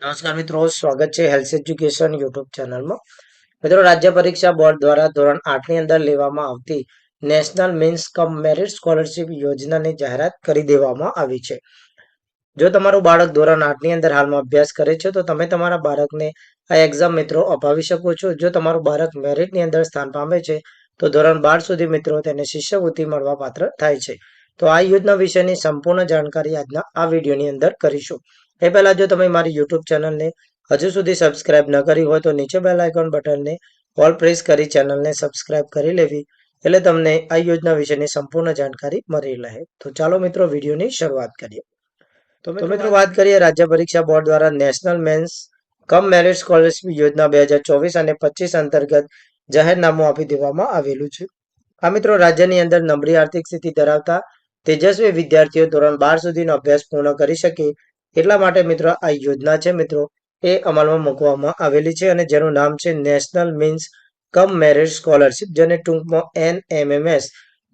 નમસ્કાર મિત્રો, સ્વાગત છે હેલ્થ એજ્યુકેશન યુટ્યુબ ચેનલમાં. મિત્રો, રાજ્ય પરીક્ષા બોર્ડ દ્વારા ધોરણ 8 ની અંદર લેવામાં આવતી નેશનલ મીન્સ કમ મેરિટ સ્કોલરશિપ યોજનાની જાહેરાત કરી દેવામાં આવી છે. જો તમારું બાળક ધોરણ 8 ની અંદર હાલમાં અભ્યાસ કરે છે તો તમે તમારા બાળકને આ એક્ઝામ મિત્રો અપાવી શકો છો. જો તમારું બાળક મેરિટની અંદર સ્થાન પામે છે તો ધોરણ 12 સુધી મિત્રો તેને શિષ્યવૃત્તિ મળવા પાત્ર થાય છે. તો આ યોજના વિશેની સંપૂર્ણ જાણકારી આજના આ વિડીયોની અંદર કરીશું. એ પહેલા જો તમે મારી યુટ્યુબ ચેનલને હજુ સુધી સબસ્ક્રાઇબ ન કરી હોય તો નીચે બેલ આઇકોન બટનને ઓલ પ્રેસ કરી ચેનલને સબસ્ક્રાઇબ કરી લેવી, એટલે તમને આ યોજના વિશેની સંપૂર્ણ જાણકારી મળી રહે. તો ચાલો મિત્રો વિડીયોની શરૂઆત કરીએ. તો મિત્રો વાત કરીએ રાજ્ય પરીક્ષા બોર્ડ દ્વારા national means cum merit scholarship યોજના 2024 અને 25 અંતર્ગત જાહેરનામું આપી દેવામાં આવેલું છે. આ મિત્રો રાજ્યની અંદર નબળી આર્થિક સ્થિતિ ધરાવતા તેજસ્વી વિદ્યાર્થીઓ ધોરણ 12 સુધીનો અભ્યાસ પૂર્ણ કરી શકે એટલા માટે મિત્રો આ યોજના છે મિત્રો એ અમલમાં મૂકવામાં આવેલી છે અને જેનું નામ છે નેશનલ મીન્સ કમ મેરિટ સ્કોલરશિપ, જેને ટૂંકમાં NMMS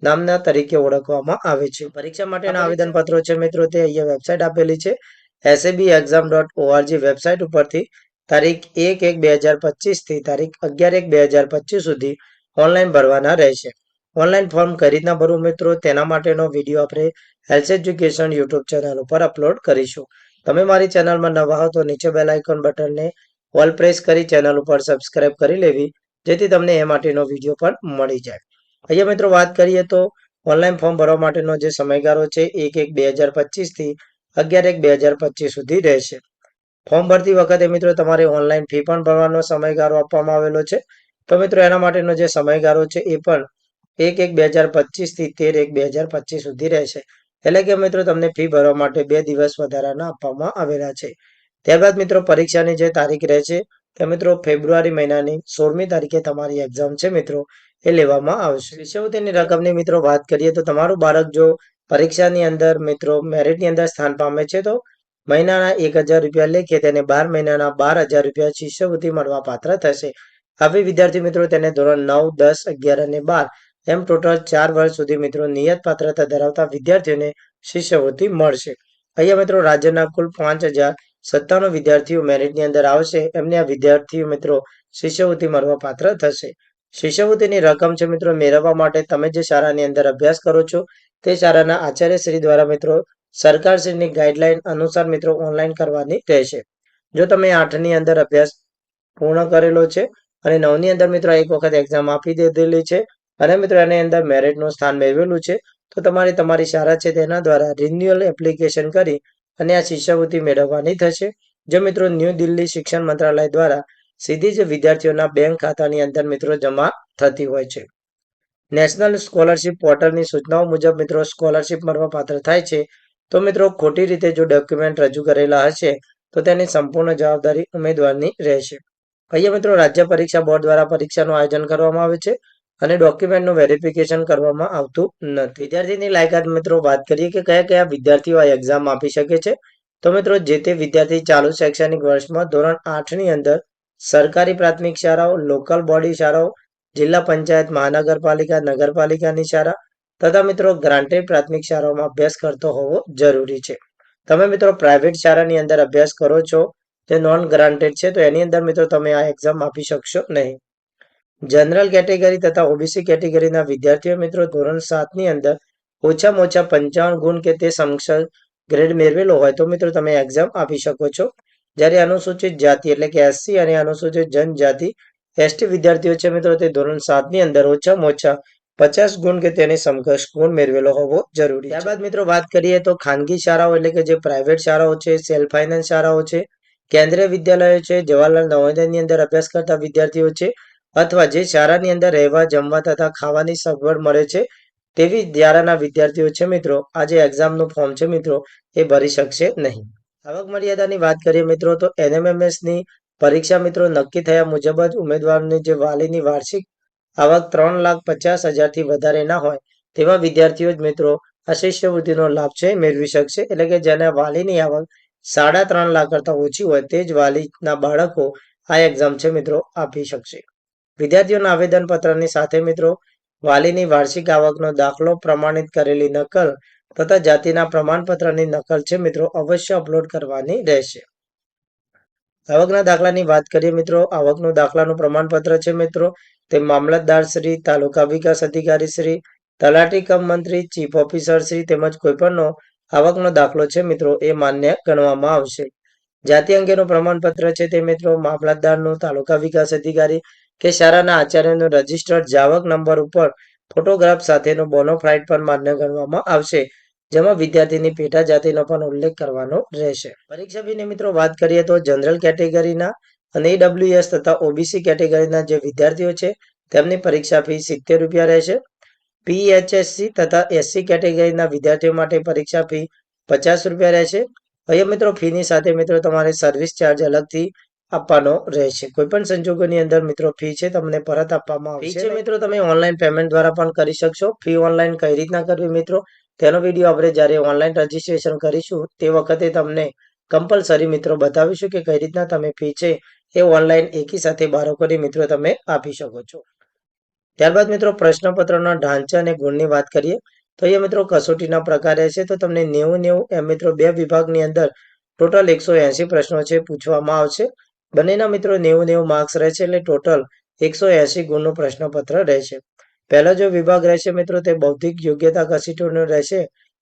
નામના તરીકે ઓળખવામાં આવે છે. પરીક્ષા માટેના આવેદન પત્રો છે મિત્રો તે અહીંયા વેબસાઇટ આપેલી છે sabexam.org વેબસાઇટ ઉપરથી તારીખ 1/1/2025 થી તારીખ 11/1/2025 સુધી ઓનલાઈન ભરવાના રહેશે. ઓનલાઈન ફોર્મ કઈ રીતના ભરવું મિત્રો તેના માટેનો વિડીયો આપણે હેલ્થ એજ્યુકેશન યુટ્યુબ ચેનલ ઉપર અપલોડ કરીશું. તમે મારી ચેનલમાં નવા હો તો નીચે બેલ આઇકોન બટનને ઓલ પ્રેસ કરી ચેનલ ઉપર સબસ્ક્રાઇબ કરી લેવી, જેથી તમને એ માટેનો વિડીયો પણ મળી જાય. અહીંયા મિત્રો વાત કરીએ તો ઓનલાઈન ફોર્મ ભરવા માટેનો જે સમયગાળો છે 1/1/2025 થી 11/1/2025 સુધી રહેશે. ફોર્મ ભરતી વખતે મિત્રો તમારે ઓનલાઈન ફી પણ ભરવાનો સમયગાળો આપવામાં આવેલો છે. તો મિત્રો એના માટેનો જે સમયગાળો છે એ પણ 1/1/2025 થી 13/1/2025 સુધી રહેશે. એટલે કે મિત્રો તમને ફી ભરવા માટે 2 દિવસ વધારાના આપવામાં આવેલા છે. ત્યારબાદ મિત્રો પરીક્ષાની જે તારીખ રહેશે તે મિત્રો ફેબ્રુઆરી મહિનાની 16મી તારીખે તમારી એક્ઝામ છે મિત્રો એ લેવામાં આવશે. શિષ્યવૃત્તિની રકમની મિત્રો વાત કરીએ તો તમારું બાળક જો પરીક્ષાની અંદર મિત્રો મેરિટની અંદર સ્થાન પામે છે તો મહિનાના 1000 રૂપિયા લેખે તેને 12 મહિનાના 12000 રૂપિયા શિષ્યવૃત્તિ મળવા પાત્ર થશે. આવી વિદ્યાર્થી મિત્રો તેને ધોરણ 9, 10, 11 અને 12 એમ ટોટલ 4 વર્ષ સુધી મિત્રો નિયત પાત્રતા ધરાવતા વિદ્યાર્થીઓને શિષ્યવૃત્તિ મળશે. અહીંયા મિત્રો રાજ્યના કુલ 5097 વિદ્યાર્થીઓ મેરિટની અંદર આવશે, એમને આ વિદ્યાર્થીઓ મિત્રો શિષ્યવૃત્તિ મળવા પાત્ર થશે. શિષ્યવૃત્તિની રકમ છે મિત્રો મેળવવા માટે તમે જે શાળાની અંદર અભ્યાસ કરો છો તે શાળાના આચાર્યશ્રી દ્વારા મિત્રો સરકારશ્રીની ગાઈડલાઈન અનુસાર મિત્રો ઓનલાઈન કરવાની રહેશે. જો તમે 8 ની અંદર અભ્યાસ પૂર્ણ કરેલો છે અને 9 ની અંદર મિત્રો એક વખત એક્ઝામ આપી દીધેલી છે અને મિત્રો એની અંદર મેરિટનું સ્થાન મેળવેલું છે તો તમારે તમારી શાળા છે તેના દ્વારા રિન્યુઅલ એપ્લિકેશન કરી અને આ શિષ્યવૃત્તિ મેળવવાની થશે. જો મિત્રો ન્યૂ દિલ્હી શિક્ષણ મંત્રાલય દ્વારા સીધી જ વિદ્યાર્થીઓના બેંક ખાતાની અંદર મિત્રો જમા થતી હોય છે. નેશનલ સ્કોલરશિપ પોર્ટલની સૂચનાઓ મુજબ મિત્રો સ્કોલરશિપ મળવા પાત્ર થાય છે તો મિત્રો ખોટી રીતે જો ડોક્યુમેન્ટ રજૂ કરેલા હશે તો તેની સંપૂર્ણ જવાબદારી ઉમેદવારની રહેશે. અહીંયા મિત્રો રાજ્ય પરીક્ષા બોર્ડ દ્વારા પરીક્ષાનું આયોજન કરવામાં આવે છે અને ડોક્યુમેન્ટનું વેરિફિકેશન કરવામાં આવતું નથી. વિદ્યાર્થીની લાયકાત મિત્રો વાત કરીએ કે કયા કયા વિદ્યાર્થીઓ આ એક્ઝામ આપી શકે છે તો મિત્રો જે તે વિદ્યાર્થી ચાલુ શૈક્ષણિક વર્ષમાં ધોરણ 8 ની અંદર સરકારી પ્રાથમિક શાળાઓ, લોકલ બોડી શાળાઓ, જિલ્લા પંચાયત, મહાનગરપાલિકા, નગરપાલિકાની શાળા તથા મિત્રો ગ્રાન્ટેડ પ્રાથમિક શાળાઓમાં અભ્યાસ કરતો હોવો જરૂરી છે. તમે મિત્રો પ્રાઇવેટ શાળાની અંદર અભ્યાસ કરો છો જે નોન ગ્રાન્ટેડ છે તો એની અંદર મિત્રો તમે આ એક્ઝામ આપી શકશો નહીં. જનરલ કેટેગરી તથા ઓબીસી કેટેગરીના વિદ્યાર્થીઓ મિત્રો ધોરણ 7 ની અંદર ઓછામાં ઓછા 55 ગુણ કે તે સમકક્ષ ગ્રેડ મેળવેલો હોય તો મિત્રો તમે એક્ઝામ આપી શકો છો. જ્યારે અનુસૂચિત જાતિ એટલે કે એસસી અને અનુસૂચિત જનજાતિ એસટી વિદ્યાર્થીઓ છે મિત્રો તે ધોરણ 7 ની અંદર ઓછામાં ઓછા 50 ગુણ કે તેની સમકક્ષ ગુણ મેળવેલો હોવો જરૂરી. ત્યારબાદ મિત્રો વાત કરીએ તો ખાનગી શાળાઓ એટલે કે જે પ્રાઇવેટ શાળાઓ છે, સેલ્ફ ફાઇનાન્સ શાળાઓ છે, કેન્દ્રીય વિદ્યાલયો છે, જવાહરલાલ નવોદયની અંદર અભ્યાસ કરતા વિદ્યાર્થીઓ છે અથવા જે શાળાની અંદર રહેવા, જમવા તથા ખાવાની સગવડ મળે છે તેવી શાળાના વિદ્યાર્થીઓ છે મિત્રો આ જે એક્ઝામનું ફોર્મ છે મિત્રો એ ભરી શકશે નહીં. આવક મર્યાદાની વાત કરીએ મિત્રો તો NMMS ની પરીક્ષા મિત્રો નક્કી થયા મુજબ જ ઉમેદવારની જે વાલીની વાર્ષિક આવક 3,50,000 થી વધારે ના હોય તેવા વિદ્યાર્થીઓ જ મિત્રો આ શિષ્યવૃત્તિનો લાભ છે મેળવી શકશે. એટલે કે જેના વાલીની આવક 3.5 લાખ કરતા ઓછી હોય તે જ વાલીના બાળકો આ એક્ઝામ છે મિત્રો આપી શકશે. વિદ્યાર્થીઓના આવેદન પત્રની સાથે મિત્રો વાલીની વાર્ષિક આવકનો દાખલો, પ્રમાણિત કરેલી નકલ તથા જાતિના પ્રમાણપત્રની નકલ છે મિત્રો અવશ્ય અપલોડ કરવાની રહેશે. આવકના દાખલાની વાત કરીએ મિત્રો, આવકનું દાખલાનું પ્રમાણપત્ર છે મિત્રો તે મામલતદાર શ્રી, તાલુકા વિકાસ અધિકારી શ્રી, તલાટી કમ મંત્રી, ચીફ ઓફિસર શ્રી તેમજ કોઈ પણનો આવકનો દાખલો છે મિત્રો એ માન્ય ગણવામાં આવશે. જાતિ અંગેનું પ્રમાણપત્ર છે તે મિત્રો મામલતદારનું, તાલુકા વિકાસ અધિકારી કે શાળાના આચાર્યનું રજિસ્ટર્ડ જાવક નંબર ઉપર ફોટોગ્રાફ સાથેનું બોનોફાઇડ પણ માન્ય ગણવામાં આવશે, જેમાં વિદ્યાર્થીની પેટા જાતિનો પણ ઉલ્લેખ કરવાનો રહેશે. પરીક્ષા ફીની મિત્રો વાત કરીએ તો જનરલ કેટેગરીના અને ઈડબ્લ્યુએસ તથા ઓબીસી કેટેગરીના જે વિદ્યાર્થીઓ છે તેમની પરીક્ષા ફી 70 રૂપિયા રહેશે. પીએચએસસી તથા એસસી કેટેગરીના વિદ્યાર્થીઓ માટે પરીક્ષા ફી 50 રૂપિયા રહેશે. અહીંયા મિત્રો ફીની સાથે મિત્રો તમારે સર્વિસ ચાર્જ અલગથી આપવાનો રહેશે. કોઈ પણ સંજોગોની અંદર મિત્રો ફી છે તમને પરત આપવામાં આવશે. ફી છે મિત્રો તમે ઓનલાઈન પેમેન્ટ દ્વારા પણ કરી શકશો. ફી ઓનલાઈન કઈ રીતના કરવી મિત્રો તેનો વિડીયો આપણે જ્યારે ઓનલાઈન રજીસ્ટ્રેશન કરીશું તે વખતે તમને કમ્પલસરી મિત્રો બતાવીશું કે કઈ રીતના તમે ફી છે એ ઓનલાઈન એકી સાથે બાળકોની મિત્રો તમે આપી શકો છો. ત્યારબાદ મિત્રો પ્રશ્નપત્રના ઢાંચા અને ગુણની વાત કરીએ તો અહીંયા મિત્રો કસોટીના પ્રકાર રહેશે. તો તમને 90 એમ મિત્રો બે વિભાગની અંદર ટોટલ 180 પ્રશ્નો છે પૂછવામાં આવશે. બંનેના મિત્રો 90 માર્ક્સ રહેશે એટલે ટોટલ 180 ગુણનું પ્રશ્નપત્ર રહેશે. પહેલો જો વિભાગ રહેશે મિત્રો તે બૌદ્ધિક યોગ્યતા કસોટીનો રહેશે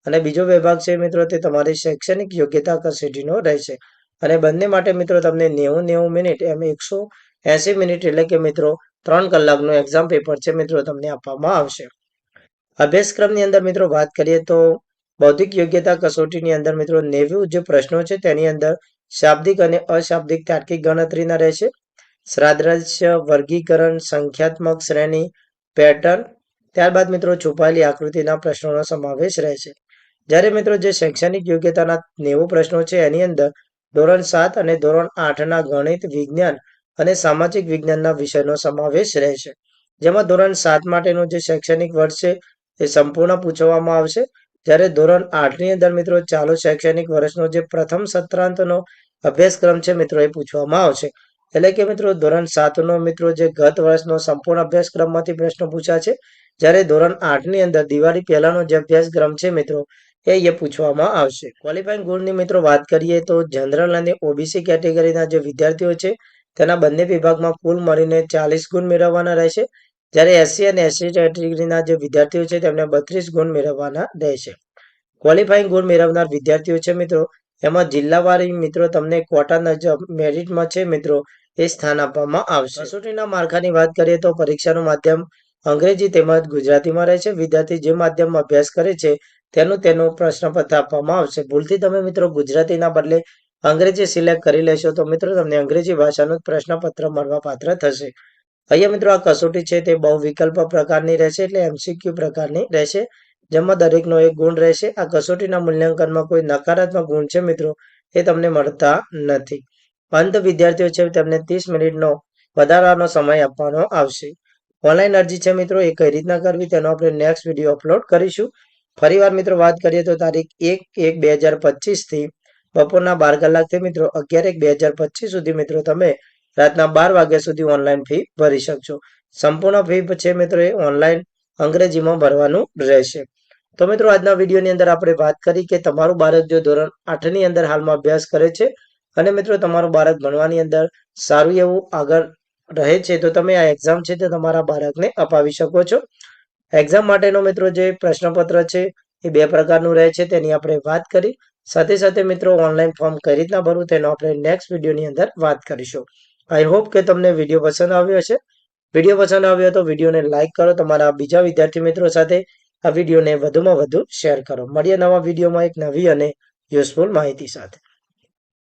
અને બીજો વિભાગ છે મિત્રો તે તમારી શૈક્ષણિક યોગ્યતા કસોટીનો રહેશે. અને બંને માટે મિત્રો તમને 90 મિનિટ એમ 180 મિનિટ એટલે કે મિત્રો 3 કલાકનું એક્ઝામ પેપર છે મિત્રો તમને આપવામાં આવશે. અભ્યાસક્રમની અંદર મિત્રો વાત કરીએ તો બૌદ્ધિક યોગ્યતા કસોટીની અંદર મિત્રો 90 જે પ્રશ્નો છે તેની અંદર શાબ્દિક અને અશાબ્દિક તાર્કિક ગણતરીના રહેશે. સાદ્રશ્ય, વર્ગીકરણ, સંખ્યાત્મક શ્રેણી, પેટર્ન, ત્યારબાદ મિત્રો છુપાયેલી આકૃતિના પ્રશ્નોનો સમાવેશ રહેશે. જ્યારે મિત્રો જે શૈક્ષણિક યોગ્યતાના 90 પ્રશ્નો છે એની અંદર ધોરણ 7 અને ધોરણ 8ના ગણિત, વિજ્ઞાન અને સામાજિક વિજ્ઞાનના વિષયનો સમાવેશ રહેશે. જેમાં ધોરણ 7 માટેનું જે શૈક્ષણિક વર્ષ છે એ સંપૂર્ણ પૂછવામાં આવશે. જ્યારે ધોરણ 8ની અંદર મિત્રો ચાલુ શૈક્ષણિક વર્ષનો જે પ્રથમ સત્રાંતનો અભ્યાસક્રમ છે મિત્રો એ પૂછવામાં આવશે. એટલે કે મિત્રો ધોરણ 7નો મિત્રો જે ગત વર્ષનો સંપૂર્ણ અભ્યાસક્રમમાંથી પ્રશ્નો પૂછ્યા છે, જ્યારે ધોરણ 8ની અંદર દિવાળી પહેલાનો જે અભ્યાસક્રમ છે મિત્રો એ પૂછવામાં આવશે. ક્વોલિફાઈંગ ગુણની મિત્રો વાત કરીએ તો જનરલ અને ઓબીસી કેટેગરીના જે વિદ્યાર્થીઓ છે તેના બંને વિભાગમાં કુલ મળીને 40 ગુણ મેળવવાના રહેશે. જ્યારે એસસી અને એસટી કેટેગરીના જે વિદ્યાર્થીઓ છે તેમને 32 ગુણ મેળવવાના રહેશે. ક્વોલિફાઈંગ ગુણ મેળવનાર વિદ્યાર્થીઓ છે મિત્રો એમાં જિલ્લાવારી મિત્રો તમને ક્વોટા મેરિટમાં છે મિત્રો એ સ્થાન આપવામાં આવશે. કસોટીના માળખાની વાત કરીએ તો પરીક્ષાનું માધ્યમ અંગ્રેજી તેમજ ગુજરાતીમાં રહેશે. વિદ્યાર્થી જે માધ્યમમાં અભ્યાસ કરે છે તેનું પ્રશ્નપત્ર આપવામાં આવશે. ભૂલથી તમે મિત્રો ગુજરાતીના બદલે અંગ્રેજી સિલેક્ટ કરી લેશો તો મિત્રો તમને અંગ્રેજી ભાષાનું પ્રશ્નપત્ર મળવા પાત્ર થશે. અહીંયા મિત્રો આ કસોટી છે તે બહુ વિકલ્પ પ્રકારની રહેશે એટલે એમસીક્યુ પ્રકારની રહેશે, જેમાં દરેકનો 1 ગુણ રહેશે. આ કસોટીના મૂલ્યાંકનમાં કોઈ નકારાત્મક ગુણ છે મિત્રો એ તમને મળતા નથી. અંત વિદ્યાર્થીઓ છે તેમને 30 મિનિટનો વધારાનો સમય આપવાનો આવશે. ઓનલાઈન અરજી છે મિત્રો એ કઈ રીતના કરવી તેનો આપણે નેક્સ્ટ વિડીયો અપલોડ કરીશું. ફરીવાર મિત્રો વાત કરીએ તો તારીખ 1/1/2025 થી બપોરના 12 કલાકથી મિત્રો 11/1/2025 સુધી મિત્રો તમે રાતના 12 વાગ્યા સુધી ઓનલાઈન ફી ભરી શકશો. સંપૂર્ણ ફી છે મિત્રો એ ઓનલાઈન અંગ્રેજીમાં ભરવાનું રહેશે. તો મિત્રો આજના વિડીયોની અંદર આપણે વાત કરી કે તમારું બાળક જો ધોરણ 8ની અંદર હાલમાં અભ્યાસ કરે છે અને મિત્રો તમારું બાળક ભણવાની અંદર સારું એવું આગળ રહે છે તો તમે આ એક્ઝામ છે તે તમારા બાળકને અપાવી શકો છો. એક્ઝામ માટેનો મિત્રો જે પ્રશ્નપત્ર છે એ 2 પ્રકારનું રહે છે તેની આપણે વાત કરી. સાથે સાથે મિત્રો ઓનલાઈન ફોર્મ કઈ રીતના ભરવું તેનો આપણે નેક્સ્ટ વિડીયોની અંદર વાત કરીશું. આઈ હોપ કે તમને વિડીયો પસંદ આવ્યો હશે. વિડીયો પસંદ આવ્યો તો વિડીયોને લાઈક કરો, તમારા બીજા વિદ્યાર્થી મિત્રો સાથે આ વિડીયોને વધુમાં વધુ શેર કરો. મળીએ નવા વિડીયોમાં એક નવી અને યુઝફુલ માહિતી સાથે.